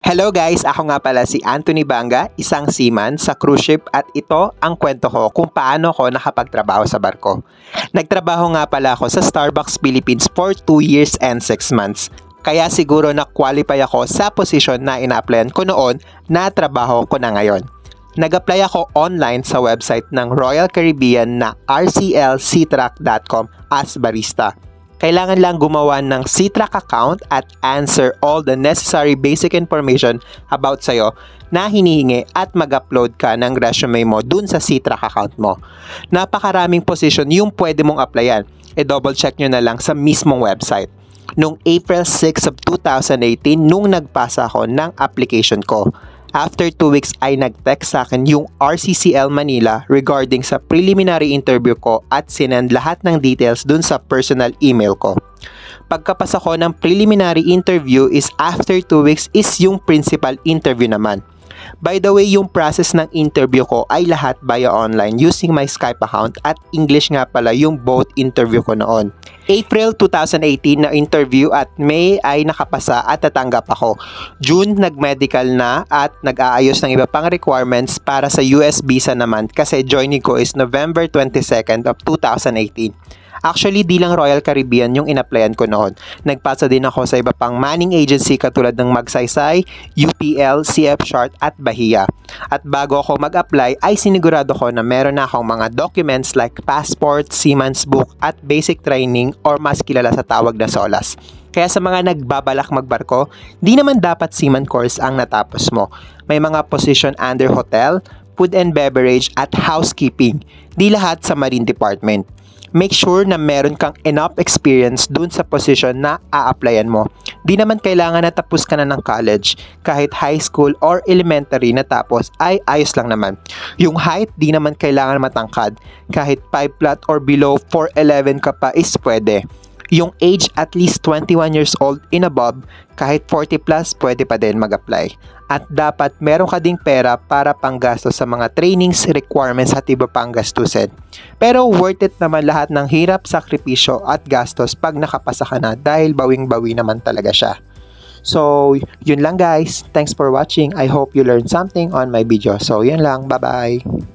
Hello guys! Ako nga pala si Anthony Banga, isang seaman sa cruise ship at ito ang kwento ko kung paano ako nakapagtrabaho sa barko. Nagtrabaho nga pala ako sa Starbucks Philippines for 2 years and 6 months. Kaya siguro na-qualify ako sa posisyon na ina-applyan ko noon na trabaho ko na ngayon. Nag-apply ako online sa website ng Royal Caribbean na rclseatrack.com as barista. Kailangan lang gumawa ng SeaTrack account at answer all the necessary basic information about sa'yo na hinihingi at mag-upload ka ng resume mo dun sa SeaTrack account mo. Napakaraming position yung pwede mong applyan. E-double check nyo na lang sa mismong website. Noong April 6 of 2018, nung nagpasa ako ng application ko. After 2 weeks ay nag-text sa akin yung RCCL Manila regarding sa preliminary interview ko at sinend lahat ng details dun sa personal email ko. Pagkapasa ko ng preliminary interview is after 2 weeks is yung principal interview naman. By the way, yung process ng interview ko ay lahat via online using my Skype account at English nga pala yung both interview ko noon. April 2018 na interview at May ay nakapasa at tatanggap ako. June nag-medical na at nag-aayos ng iba pang requirements para sa US visa naman kasi joining ko is November 22nd of 2018. Actually, di lang Royal Caribbean yung in-applyan ko noon. Nagpasa din ako sa iba pang manning agency katulad ng Magsaysay, UPL, CF Short at Bahia. At bago ako mag-apply ay sinigurado ko na meron na akong mga documents like passport, seaman's book at basic training or mas kilala sa tawag na SOLAS. Kaya sa mga nagbabalak magbarko, di naman dapat seaman course ang natapos mo. May mga position under hotel, food and beverage at housekeeping. Di lahat sa Marine Department. Make sure na meron kang enough experience dun sa position na a-applyan mo. Di naman kailangan na tapos ka na ng college. Kahit high school or elementary na tapos ay ayos lang naman. Yung height, di naman kailangan matangkad. Kahit 5 flat or below 4'11 ka pa is pwede. Yung age at least 21 years old in above, kahit 40 plus pwede pa din mag-apply. At dapat meron ka ding pera para panggastos sa mga trainings, requirements at iba pang gastusin. Pero worth it naman lahat ng hirap, sakripisyo at gastos pag nakapasa ka na dahil bawing-bawi naman talaga siya. So, yun lang guys. Thanks for watching. I hope you learned something on my video. So, yun lang. Bye-bye.